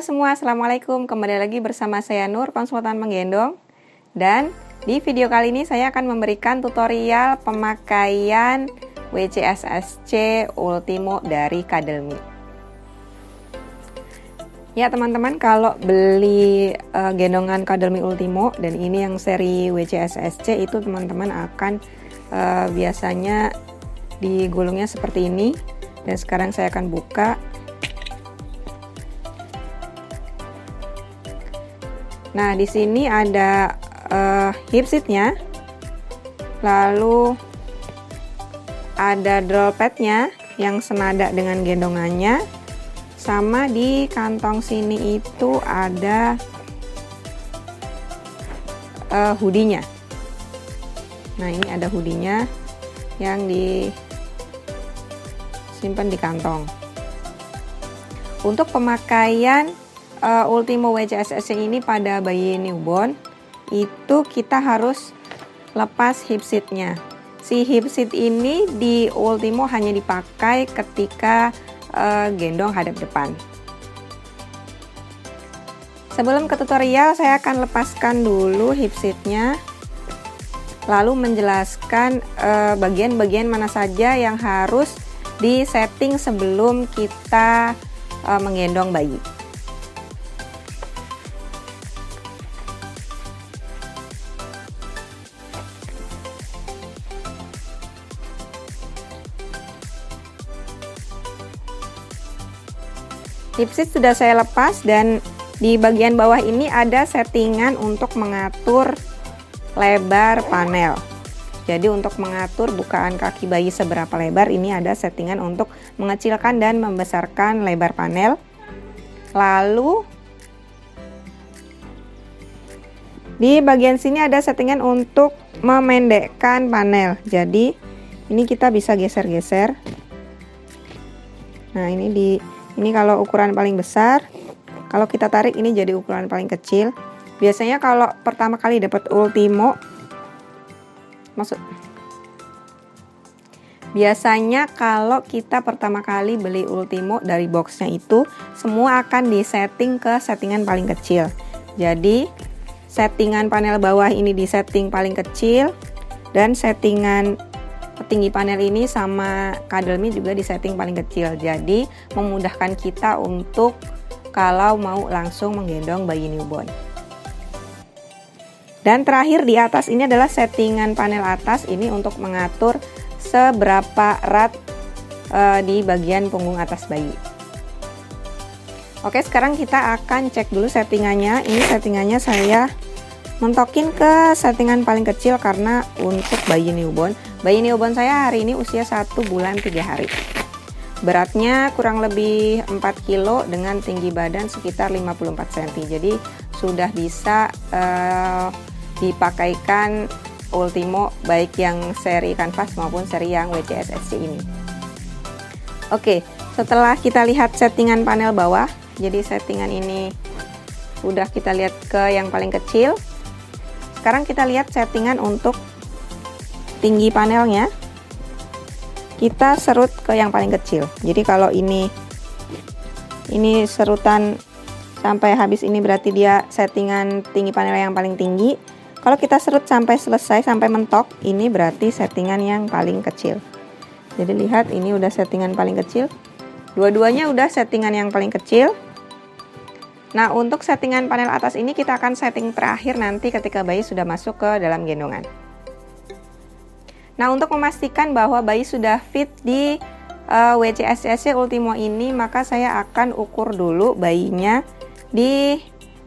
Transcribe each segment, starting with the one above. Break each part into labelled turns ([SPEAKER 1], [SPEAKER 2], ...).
[SPEAKER 1] Halo semua, Assalamualaikum. Kembali lagi bersama saya Nur, konsultan menggendong. Dan di video kali ini saya akan memberikan tutorial pemakaian WCSSC Ultimo dari Cuddle Me. Ya teman-teman, kalau beli gendongan Cuddle Me Ultimo dan ini yang seri WCSSC itu teman-teman akan biasanya digulungnya seperti ini. Dan sekarang saya akan buka. Nah, di sini ada hip seatnya, lalu ada draw padnya yang senada dengan gendongannya, sama di kantong sini itu ada hoodie-nya. Nah, ini ada hoodie-nya yang disimpan di kantong. Untuk pemakaian Ultimo WCSSC ini pada bayi newborn itu kita harus lepas hip seatnya. Si hip seat ini di Ultimo hanya dipakai ketika gendong hadap depan. Sebelum ke tutorial, saya akan lepaskan dulu hip seatnya, lalu menjelaskan bagian-bagian mana saja yang harus disetting sebelum kita menggendong bayi. Hip seat sudah saya lepas dan di bagian bawah ini ada settingan untuk mengatur lebar panel. Jadi untuk mengatur bukaan kaki bayi seberapa lebar, ini ada settingan untuk mengecilkan dan membesarkan lebar panel. Lalu di bagian sini ada settingan untuk memendekkan panel. Jadi ini kita bisa geser-geser. Nah, ini kalau ukuran paling besar, kalau kita tarik ini jadi ukuran paling kecil. Biasanya kalau pertama kali dapat Ultimo, biasanya kalau kita pertama kali beli Ultimo dari boxnya itu, semua akan disetting ke settingan paling kecil. Jadi settingan panel bawah ini disetting paling kecil, dan settingan tinggi panel ini sama Cuddle Me juga disetting paling kecil. Jadi memudahkan kita untuk kalau mau langsung menggendong bayi newborn. Dan terakhir di atas ini adalah settingan panel atas, ini untuk mengatur seberapa erat di bagian punggung atas bayi. Oke, sekarang kita akan cek dulu settingannya. Ini settingannya saya mentokin ke settingan paling kecil karena untuk bayi newborn. Bayi newborn saya hari ini usia 1 bulan 3 hari. Beratnya kurang lebih 4 kilo dengan tinggi badan sekitar 54 cm. Jadi sudah bisa dipakaikan Ultimo baik yang seri kanvas maupun seri yang WCSSC ini. Oke, setelah kita lihat settingan panel bawah, jadi settingan ini udah kita lihat ke yang paling kecil. Sekarang kita lihat settingan untuk tinggi panelnya. Kita serut ke yang paling kecil. Jadi kalau ini serutan sampai habis, ini berarti dia settingan tinggi panel yang paling tinggi. Kalau kita serut sampai selesai, sampai mentok, ini berarti settingan yang paling kecil. Jadi lihat, ini udah settingan paling kecil. Dua-duanya udah settingan yang paling kecil. Nah, untuk settingan panel atas ini kita akan setting terakhir nanti ketika bayi sudah masuk ke dalam gendongan. Nah, untuk memastikan bahwa bayi sudah fit di WCSSC Ultimo ini, maka saya akan ukur dulu bayinya di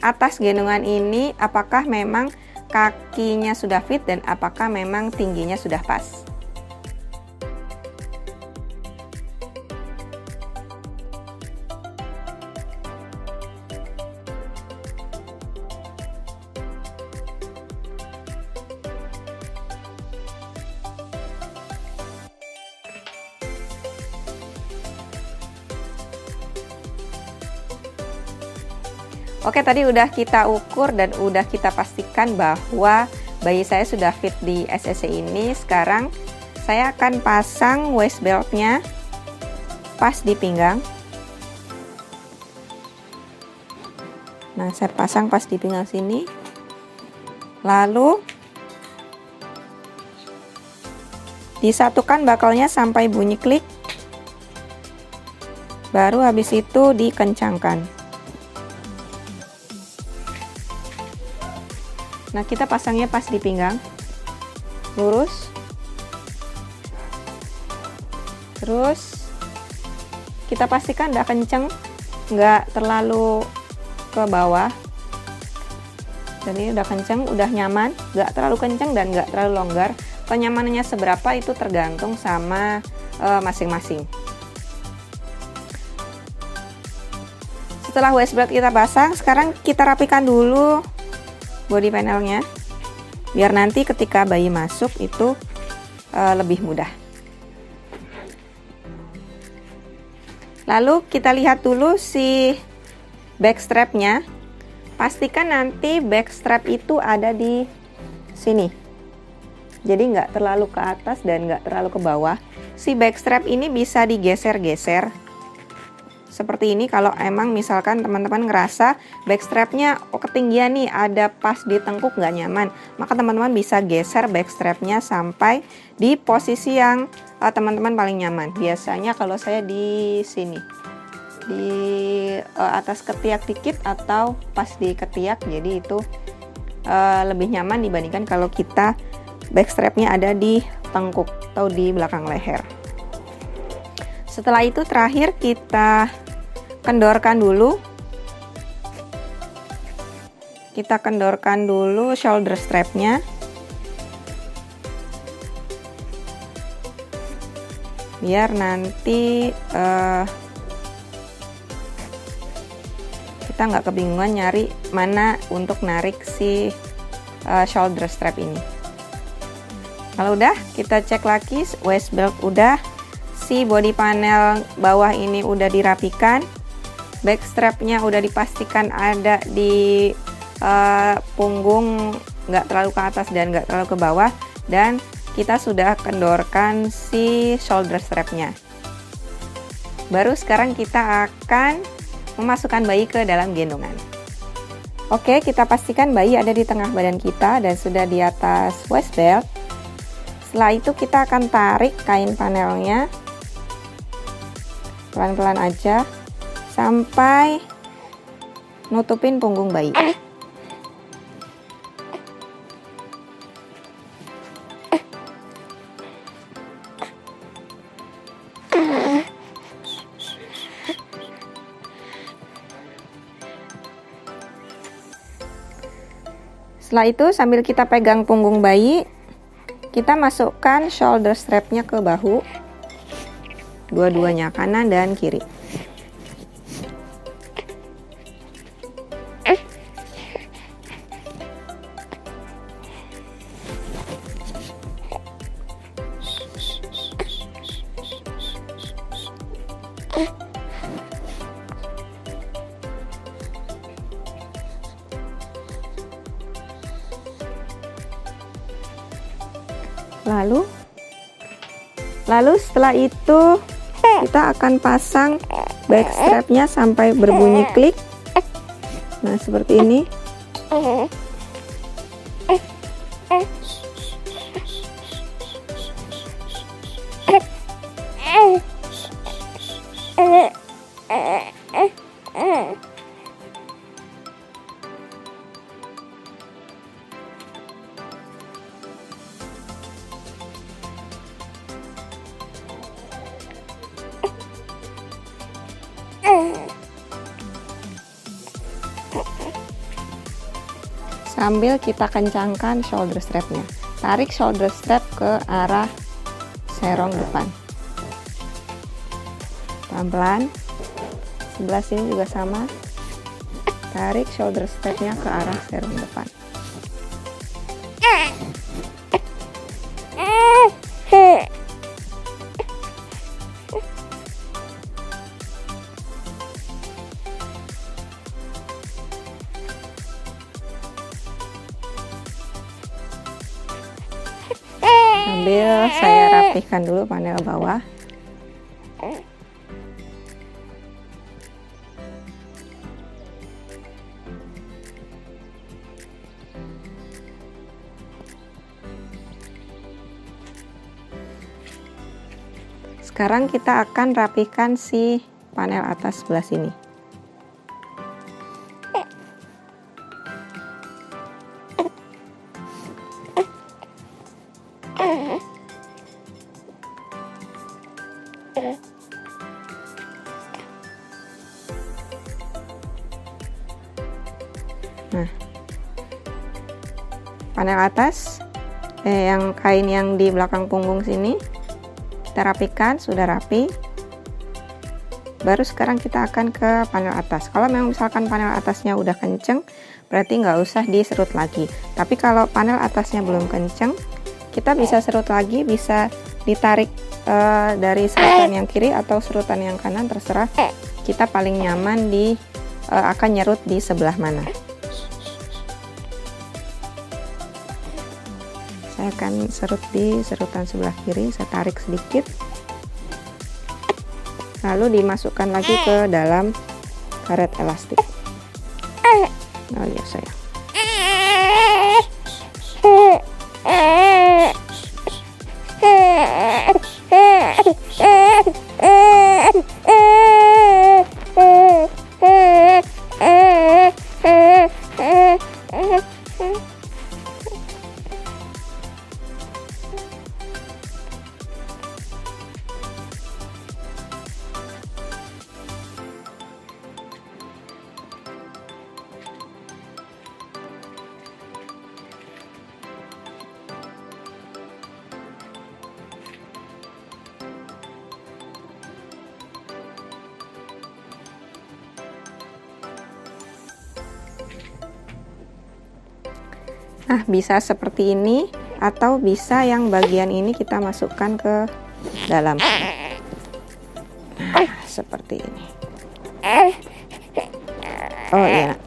[SPEAKER 1] atas gendongan ini, apakah memang kakinya sudah fit dan apakah memang tingginya sudah pas. Oke, tadi udah kita ukur dan udah kita pastikan bahwa bayi saya sudah fit di SSC ini. Sekarang saya akan pasang waist beltnya pas di pinggang. Nah, saya pasang pas di pinggang sini. Lalu disatukan bakalnya sampai bunyi klik. Baru habis itu dikencangkan. Nah, kita pasangnya pas di pinggang, lurus. Terus kita pastikan udah kenceng, nggak terlalu ke bawah. Jadi udah kenceng, udah nyaman, nggak terlalu kenceng dan nggak terlalu longgar. Kenyamanannya seberapa itu tergantung sama masing-masing. Setelah waist belt kita pasang, sekarang kita rapikan dulu body panelnya, biar nanti ketika bayi masuk itu lebih mudah. Lalu kita lihat dulu si back strapnya. Pastikan nanti back strap itu ada di sini. Jadi nggak terlalu ke atas dan nggak terlalu ke bawah. Si back strap ini bisa digeser-geser. Seperti ini kalau emang misalkan teman-teman ngerasa backstrapnya ketinggian nih, ada pas di tengkuk nggak nyaman, maka teman-teman bisa geser backstrapnya sampai di posisi yang teman-teman paling nyaman. Biasanya kalau saya di sini, di atas ketiak dikit atau pas di ketiak, jadi itu lebih nyaman dibandingkan kalau kita backstrapnya ada di tengkuk atau di belakang leher. Setelah itu terakhir kita kendorkan dulu. Kita kendorkan dulu shoulder strapnya. Biar nanti kita nggak kebingungan nyari mana untuk narik si shoulder strap ini. Kalau udah, kita cek lagi waist belt udah. Si body panel bawah ini udah dirapikan, back strapnya udah dipastikan ada di punggung, nggak terlalu ke atas dan nggak terlalu ke bawah, dan kita sudah kendorkan si shoulder strapnya. Baru sekarang kita akan memasukkan bayi ke dalam gendongan. Oke, kita pastikan bayi ada di tengah badan kita dan sudah di atas waist belt. Setelah itu kita akan tarik kain panelnya pelan-pelan aja sampai nutupin punggung bayi. Setelah itu sambil kita pegang punggung bayi, kita masukkan shoulder strapnya ke bahu. Dua-duanya, kanan dan kiri. Lalu setelah itu kita akan pasang back strapnya sampai berbunyi klik. Nah, seperti ini. Sambil kita kencangkan shoulder strapnya, tarik shoulder strap ke arah serong depan, pelan-pelan. Sebelah sini juga sama, tarik shoulder strapnya ke arah serong depan. Sambil saya rapihkan dulu panel bawah. Sekarang kita akan rapikan si panel atas sebelah sini. Nah, panel atas yang kain yang di belakang punggung sini kita rapikan, sudah rapi. Baru sekarang kita akan ke panel atas. Kalau memang misalkan panel atasnya udah kenceng, berarti nggak usah diserut lagi. Tapi kalau panel atasnya belum kenceng, kita bisa serut lagi, bisa ditarik dari serutan yang kiri atau serutan yang kanan, terserah. Kita paling nyaman akan nyerut di sebelah mana. Saya akan serut di serutan sebelah kiri, saya tarik sedikit, lalu dimasukkan lagi ke dalam karet elastik. Oh iya sayang. Nah, bisa seperti ini atau bisa yang bagian ini kita masukkan ke dalam. Nah, seperti ini. Oh iya.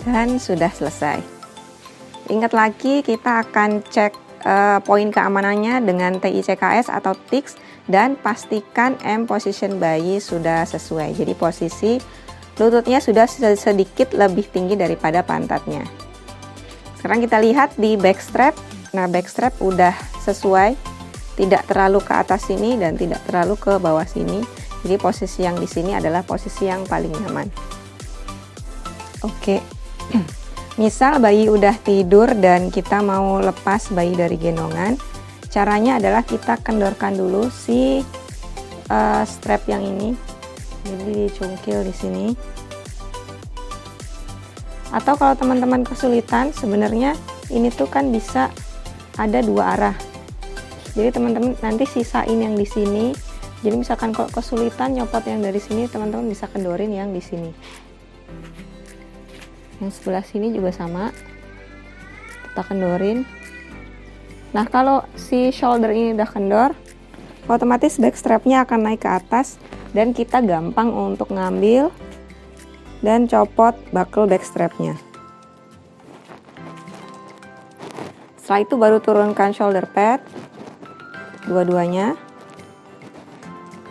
[SPEAKER 1] Dan sudah selesai. Ingat lagi, kita akan cek poin keamanannya dengan TICKS atau TICS, dan pastikan M position bayi sudah sesuai. Jadi posisi lututnya sudah sedikit lebih tinggi daripada pantatnya. Sekarang kita lihat di backstrap. Nah, backstrap udah sesuai, tidak terlalu ke atas sini dan tidak terlalu ke bawah sini. Jadi posisi yang di sini adalah posisi yang paling nyaman. Oke. Misal bayi udah tidur dan kita mau lepas bayi dari gendongan, caranya adalah kita kendorkan dulu si strap yang ini, jadi dicungkil di sini. Atau kalau teman-teman kesulitan, sebenarnya ini tuh kan bisa ada dua arah. Jadi teman-teman nanti sisain yang di sini. Jadi misalkan kalau kesulitan nyopot yang dari sini, teman-teman bisa kendorin yang di sini. Yang sebelah sini juga sama, kita kendorin. Nah, kalau si shoulder ini udah kendor, otomatis backstrapnya akan naik ke atas dan kita gampang untuk ngambil dan copot buckle backstrapnya. Setelah itu baru turunkan shoulder pad dua-duanya,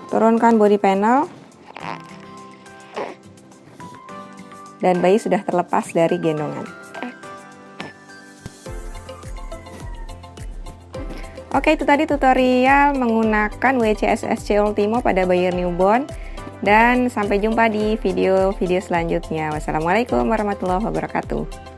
[SPEAKER 1] turunkan body panel, dan bayi sudah terlepas dari gendongan. Oke, itu tadi tutorial menggunakan WCSSC Ultimo pada bayi newborn, dan sampai jumpa di video-video selanjutnya. Wassalamualaikum warahmatullahi wabarakatuh.